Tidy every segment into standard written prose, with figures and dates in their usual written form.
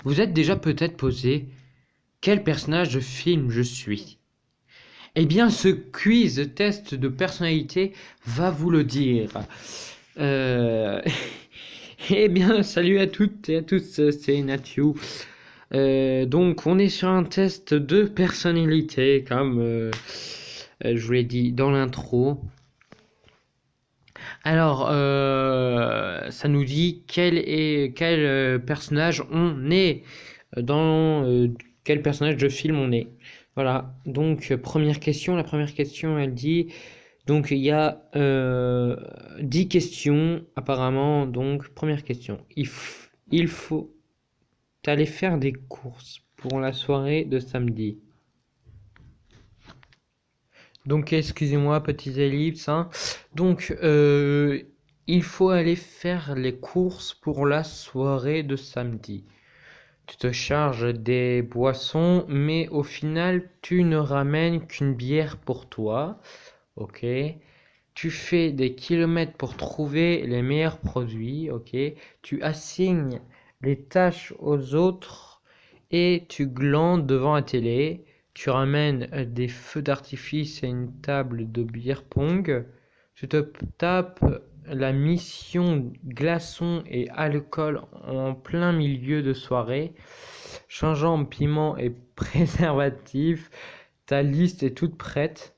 Vous êtes déjà peut-être posé quel personnage de film je suis? Eh bien, ce quiz test de personnalité va vous le dire. Euh... Eh bien, salut à toutes et à tous, c'est Nathiou. Donc, on est sur un test de personnalité, comme je vous l'ai dit dans l'intro. Alors, ça nous dit quel personnage on est, dans quel personnage de film on est. Voilà, donc première question, la première question elle dit, donc il y a 10 questions apparemment, donc première question, il faut aller faire des courses pour la soirée de samedi. Donc excusez-moi, petites ellipses, hein. Donc il faut aller faire les courses pour la soirée de samedi. Tu te charges des boissons, mais au final, tu ne ramènes qu'une bière pour toi. Ok. Tu fais des kilomètres pour trouver les meilleurs produits. Ok. Tu assignes les tâches aux autres et tu glandes devant la télé. Tu ramènes des feux d'artifice et une table de beer pong. Tu te tapes la mission glaçons et alcool en plein milieu de soirée. Changeant piment et préservatif, ta liste est toute prête.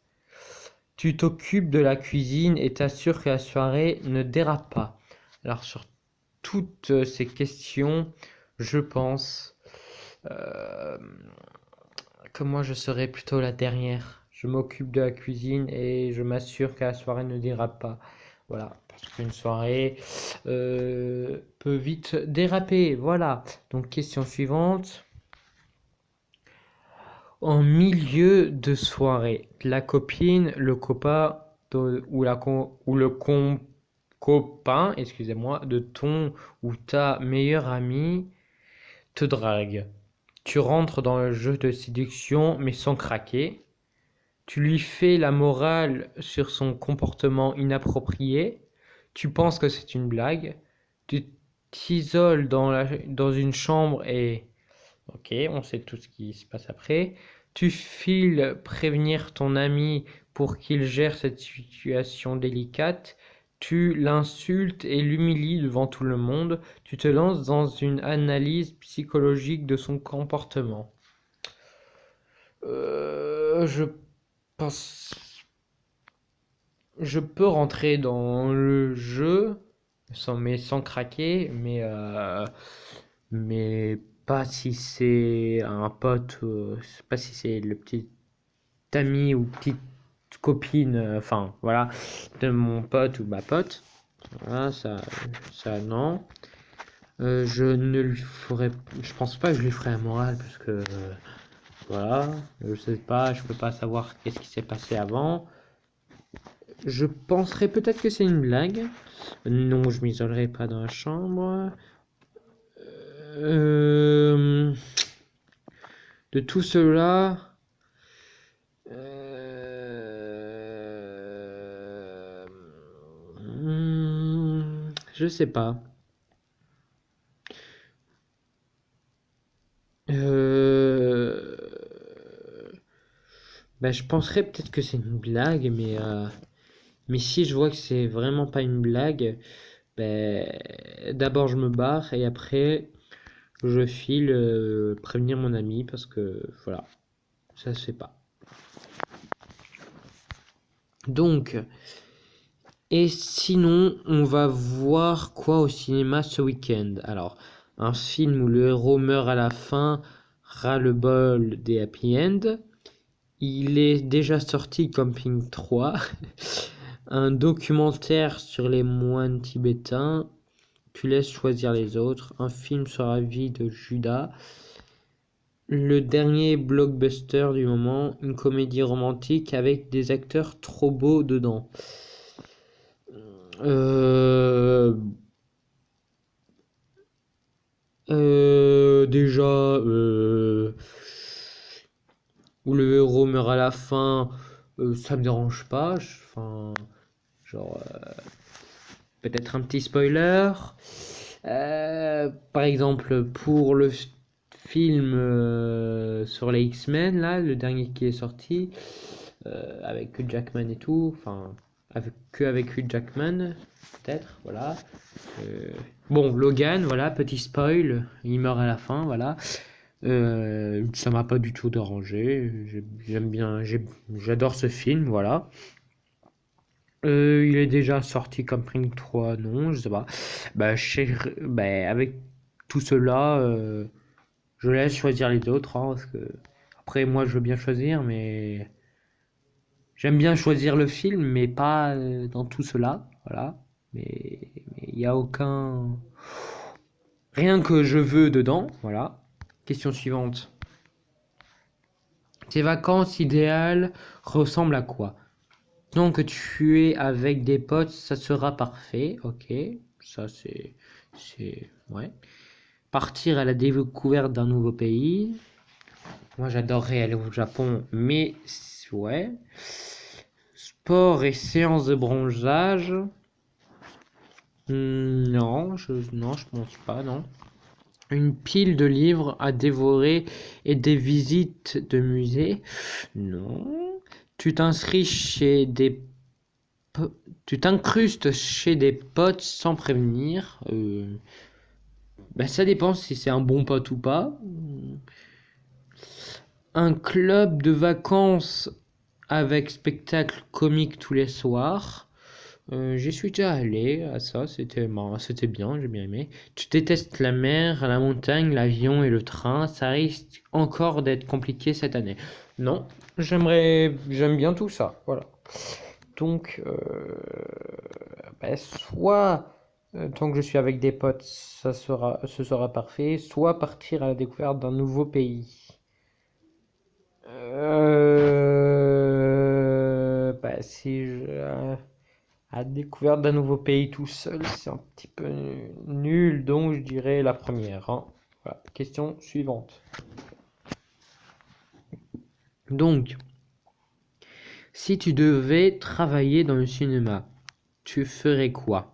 Tu t'occupes de la cuisine et t'assures que la soirée ne dérape pas. Alors sur toutes ces questions, je pense euh, que moi je serais plutôt la dernière. Je m'occupe de la cuisine et je m'assure que la soirée ne dérape pas. Voilà, parce qu'une soirée peut vite déraper. Voilà. Donc question suivante. En milieu de soirée, la copine, le copain ou le copain, excusez-moi, de ton ou ta meilleure amie te drague. Tu rentres dans le jeu de séduction mais sans craquer. Tu lui fais la morale sur son comportement inapproprié. Tu penses que c'est une blague. Tu t'isoles dans une chambre et... Ok, on sait tout ce qui se passe après. Tu files prévenir ton ami pour qu'il gère cette situation délicate. Tu l'insultes et l'humilies devant tout le monde. Tu te lances dans une analyse psychologique de son comportement. Je pense... Je peux rentrer dans le jeu sans craquer, mais pas si c'est un pote, pas si c'est le petit ami ou petite copine, enfin voilà, de mon pote ou ma pote. Voilà, ça non. Je ne lui ferai, je pense pas que je lui ferai un moral parce que voilà, je sais pas, je peux pas savoir qu'est-ce qui s'est passé avant. Je penserais peut-être que c'est une blague. Non, je m'isolerai pas dans la chambre. De tout cela, je sais pas. Je penserais peut-être que c'est une blague, mais si je vois que c'est vraiment pas une blague, d'abord je me barre et après je file prévenir mon ami parce que voilà, ça se fait pas. Donc, et sinon, on va voir quoi au cinéma ce week-end? Alors, un film où le héros meurt à la fin, ras-le-bol des happy end. Il est déjà sorti Camping 3. Un documentaire sur les moines tibétains. Tu laisses choisir les autres. Un film sur la vie de Judas. Le dernier blockbuster du moment, une comédie romantique avec des acteurs trop beaux dedans. Déjà, où le héros meurt à la fin, ça me dérange pas. Enfin, genre, peut-être un petit spoiler. Par exemple, pour le film sur les X-Men, là, le dernier qui est sorti, avec Hugh Jackman et tout, enfin, avec Hugh Jackman, peut-être, voilà. Euh, bon, Logan, voilà, petit spoil, il meurt à la fin, voilà. Ça m'a pas du tout dérangé, j'aime bien, j'adore ce film, voilà. Il est déjà sorti comme Pring 3, non, je sais pas. Bah, avec tout cela, je laisse choisir les autres, hein, parce que après moi je veux bien choisir, mais j'aime bien choisir le film, mais pas dans tout cela, voilà. Mais il y a aucun rien que je veux dedans, voilà. Question suivante. Tes vacances idéales ressemblent à quoi? Donc tu es avec des potes, ça sera parfait, ok. Ça ouais. Partir à la découverte d'un nouveau pays. Moi j'adorerais aller au Japon, mais ouais. Sport et séance de bronzage. Non, je pense pas, non. Une pile de livres à dévorer et des visites de musées. Non. Tu t'inscris chez des Tu t'incrustes chez des potes sans prévenir. Bah, ça dépend si c'est un bon pote ou pas. Un club de vacances avec spectacle comique tous les soirs. J'y suis déjà allé à ça, c'était marrant, c'était bien, j'ai bien aimé. Tu détestes la mer, la montagne, l'avion et le train. Ça risque encore d'être compliqué cette année. Non, j'aime bien tout ça. Voilà. Donc, bah, soit tant que je suis avec des potes, ce sera parfait, soit partir à la découverte d'un nouveau pays. Bah, si je, à la découverte d'un nouveau pays tout seul, c'est un petit peu nul, donc je dirais la première, hein. Voilà. Question suivante. Donc, si tu devais travailler dans le cinéma, tu ferais quoi?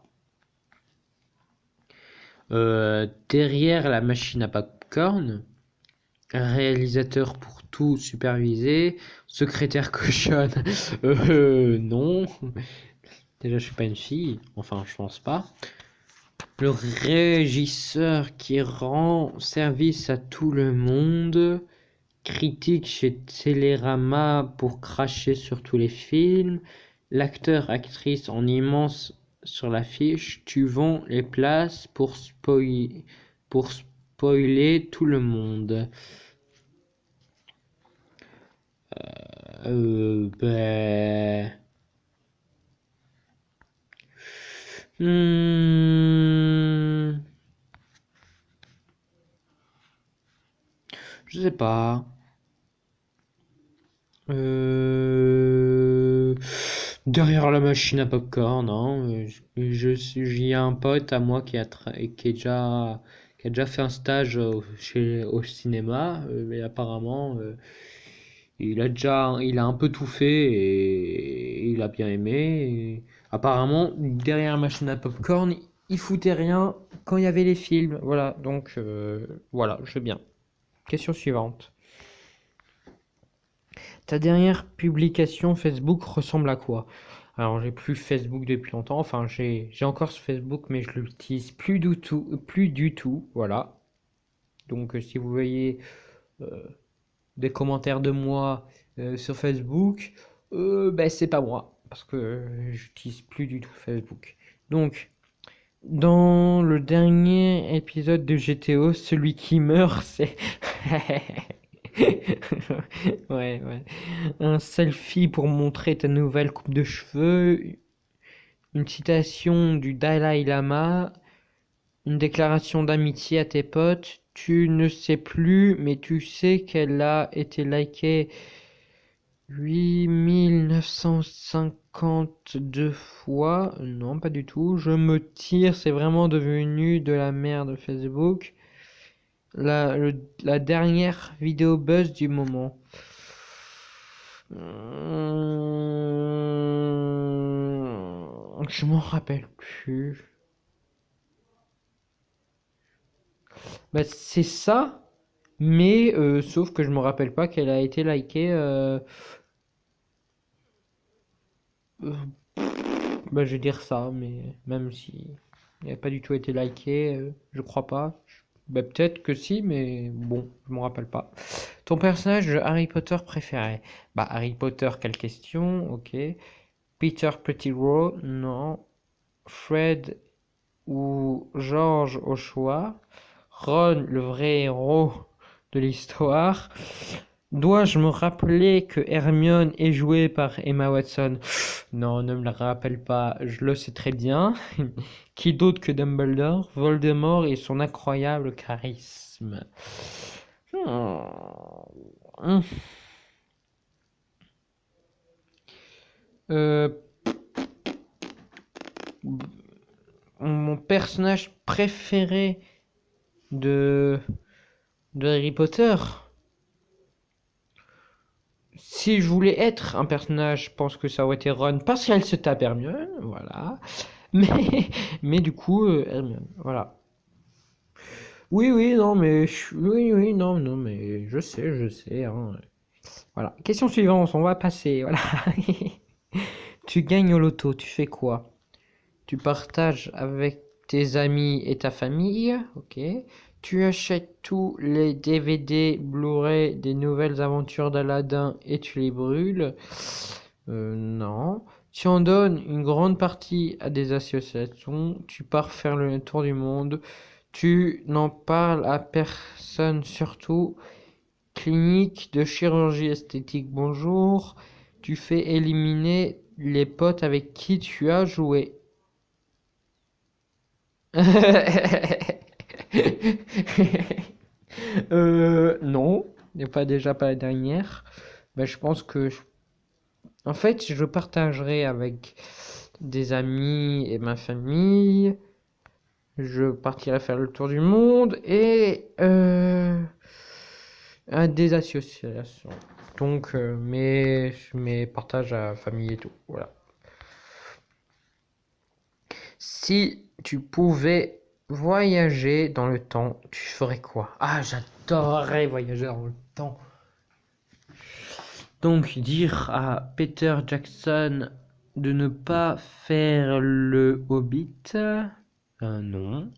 Derrière la machine à popcorn, réalisateur pour tout superviser, secrétaire cochonne, non. Déjà, je suis pas une fille, enfin, je pense pas. Le régisseur qui rend service à tout le monde, critique chez Télérama pour cracher sur tous les films, l'acteur, actrice en immense sur l'affiche, tu vends les places pour spoiler tout le monde. Ben... Hmm, je sais pas. Euh, Derrière la machine à popcorn, non. J'y ai un pote à moi qui a déjà fait un stage au cinéma, mais apparemment, il a un peu tout fait et il a bien aimé. Et apparemment, derrière la machine à popcorn, il foutait rien quand il y avait les films. Voilà, donc voilà, je veux bien. Question suivante. Ta dernière publication Facebook ressemble à quoi? Alors, j'ai plus Facebook depuis longtemps. Enfin, j'ai encore ce Facebook, mais je l'utilise plus du tout. Voilà. Donc, si vous voyez euh, des commentaires de moi sur Facebook, ben, c'est pas moi. Parce que j'utilise plus du tout Facebook. Donc, dans le dernier épisode de GTO, celui qui meurt, c'est... Ouais, ouais. Un selfie pour montrer ta nouvelle coupe de cheveux, une citation du Dalai Lama, une déclaration d'amitié à tes potes. Tu ne sais plus, mais tu sais qu'elle a été likée 8952 fois. Non, pas du tout. Je me tire, c'est vraiment devenu de la merde Facebook. La dernière vidéo buzz du moment. Je m'en rappelle plus. Bah, c'est ça, Mais sauf que je me rappelle pas qu'elle a été likée. Euh, Bah, je vais dire ça, mais même si elle n'a pas du tout été likée, je crois pas. Bah, peut-être que si, mais bon, je m'en rappelle pas. Ton personnage de Harry Potter préféré? Bah, Harry Potter, quelle question? Ok. Peter Pettigrew, non. Fred ou George au choix. Ron, le vrai héros de l'histoire. Dois-je me rappeler que Hermione est jouée par Emma Watson? Non, ne me le rappelle pas, je le sais très bien. Qui d'autre que Dumbledore, Voldemort et son incroyable charisme? Hmm. Euh, Mon personnage préféré de, de Harry Potter. Si je voulais être un personnage, je pense que ça aurait été Ron parce qu'elle se tape Hermione, voilà. Mais, mais du coup, Hermione, voilà. Oui, oui, non, mais oui, oui, non, non, mais je sais, hein. Voilà. Question suivante, on va passer. Voilà. Tu gagnes au loto, tu fais quoi? Tu partages avec tes amis et ta famille, ok. Tu achètes tous les DVD Blu-ray des nouvelles aventures d'Aladin et tu les brûles. Non. Tu en donnes une grande partie à des associations. Tu pars faire le tour du monde. Tu n'en parles à personne, surtout. Clinique de chirurgie esthétique, bonjour. Tu fais éliminer les potes avec qui tu as joué. Non, n'est pas déjà pas la dernière. Ben, je pense que, en fait, je partagerai avec des amis et ma famille. Je partirai faire le tour du monde et à des associations. Donc, mes partages à famille et tout. Voilà. Si tu pouvais voyager dans le temps, tu ferais quoi? Ah, j'adorerais voyager dans le temps. Donc, dire à Peter Jackson de ne pas faire le Hobbit, non.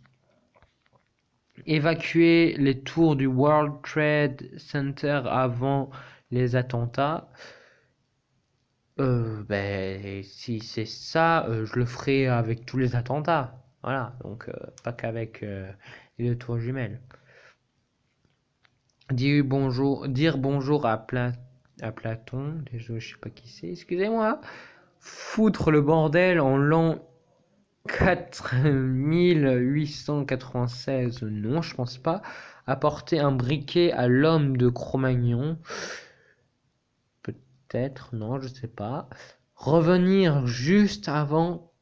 Évacuer les tours du World Trade Center avant les attentats. Ben, si c'est ça, je le ferai avec tous les attentats. Voilà, donc pas qu'avec les deux tours jumelles. Dire bonjour à Platon, déjà je sais pas qui c'est, excusez-moi. Foutre le bordel en l'an 4896, non, je pense pas. Apporter un briquet à l'homme de Cro-Magnon, peut-être, non, je sais pas. Revenir juste avant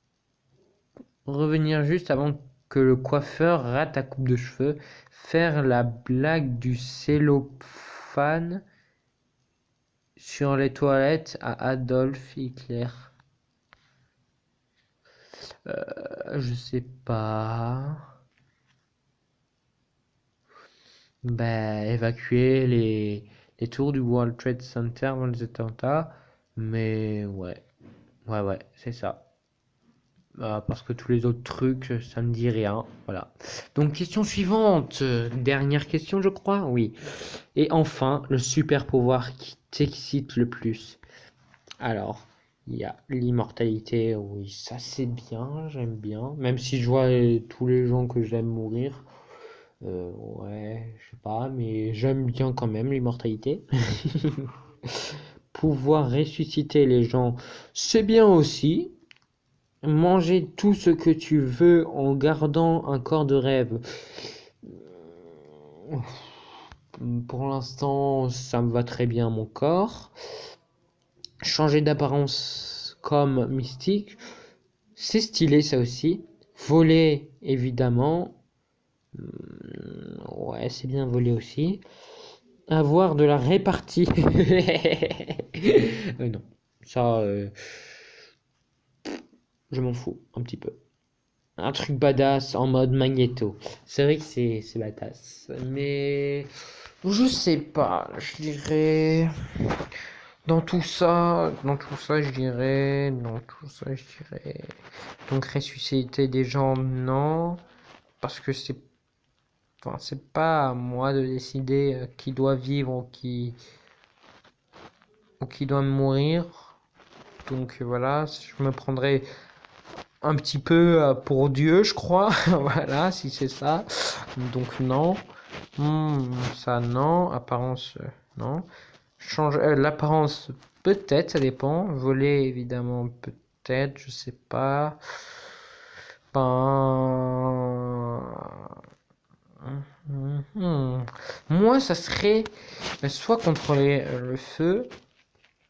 que le coiffeur rate ta coupe de cheveux, faire la blague du cellophane sur les toilettes à Adolf Hitler. Je sais pas. Ben, évacuer les tours du World Trade Center avant les attentats. Mais ouais, ouais, c'est ça. Parce que tous les autres trucs, ça me dit rien. Voilà. Donc, question suivante. Dernière question, je crois. Oui. Et enfin, le super pouvoir qui t'excite le plus. Alors, il y a l'immortalité. Oui, ça c'est bien, j'aime bien. Même si je vois tous les gens que j'aime mourir. Ouais, je sais pas, mais j'aime bien quand même l'immortalité. Pouvoir ressusciter les gens, c'est bien aussi. Manger tout ce que tu veux en gardant un corps de rêve. Pour l'instant, ça me va très bien mon corps. Changer d'apparence comme mystique, c'est stylé ça aussi. Voler, évidemment. Ouais, c'est bien voler aussi. Avoir de la répartie. Non, ça, je m'en fous un petit peu. Un truc badass en mode magnéto. C'est vrai que c'est badass. Mais Je sais pas, je dirais. Dans tout ça, je dirais. Donc ressusciter des gens, non, parce que enfin, c'est pas à moi de décider qui doit vivre ou qui doit mourir. Donc voilà, je me prendrais un petit peu pour Dieu, je crois. Voilà, si c'est ça. Donc non. Ça non. Apparence, non. Change l'apparence, peut-être, ça dépend. Voler, évidemment, peut-être, je sais pas. Ben. Mhm. Moi, ça serait soit contrôler le feu,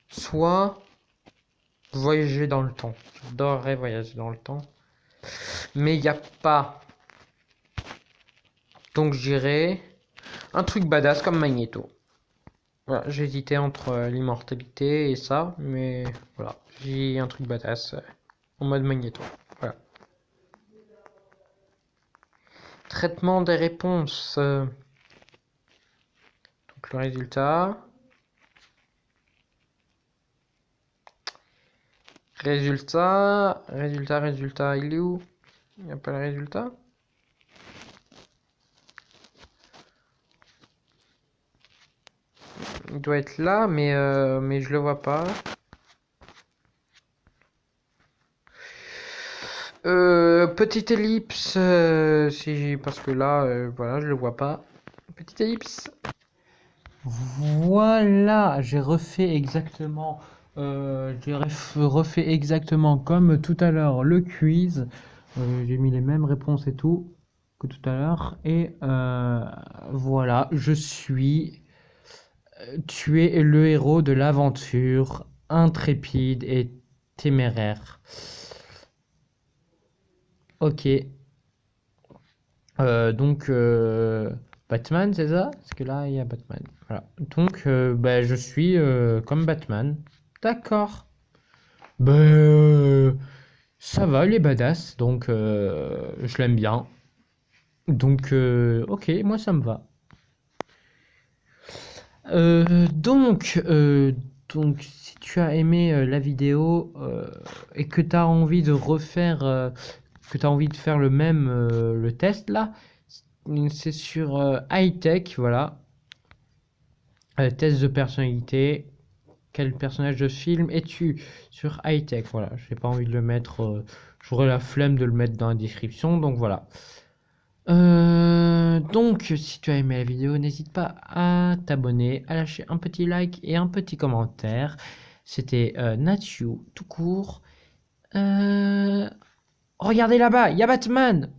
soit voyager dans le temps. J'adorerais voyager dans le temps. Mais il n'y a pas. Donc, je dirais un truc badass comme Magneto. Voilà, j'hésitais entre l'immortalité et ça, mais voilà, j'ai un truc badass en mode Magneto. Voilà. Traitement des réponses. Donc le résultat. Résultat, il est où? Il n'y a pas le résultat? Il doit être là, mais je le vois pas. Petite ellipse, parce que là, voilà, je le vois pas. Petite ellipse. Voilà, j'ai refait exactement comme tout à l'heure le quiz. J'ai mis les mêmes réponses et tout que tout à l'heure. Et voilà, tu es le héros de l'aventure, intrépide et téméraire. Ok. Donc, Batman, c'est ça? Parce que là, il y a Batman. Voilà. Donc, bah, je suis comme Batman. D'accord. Ben, ça va, il est badass. Donc, je l'aime bien. Donc, ok, moi, ça me va. Donc, si tu as aimé la vidéo et que tu as envie de refaire, que tu as envie de faire le test là, c'est sur high tech, voilà. Test de personnalité. Quel personnage de film es-tu sur high tech? Voilà, j'ai pas envie de le mettre. J'aurais la flemme de le mettre dans la description, donc voilà. Donc, si tu as aimé la vidéo, n'hésite pas à t'abonner, à lâcher un petit like et un petit commentaire. C'était Natsu tout court. Regardez là-bas, il y a Batman!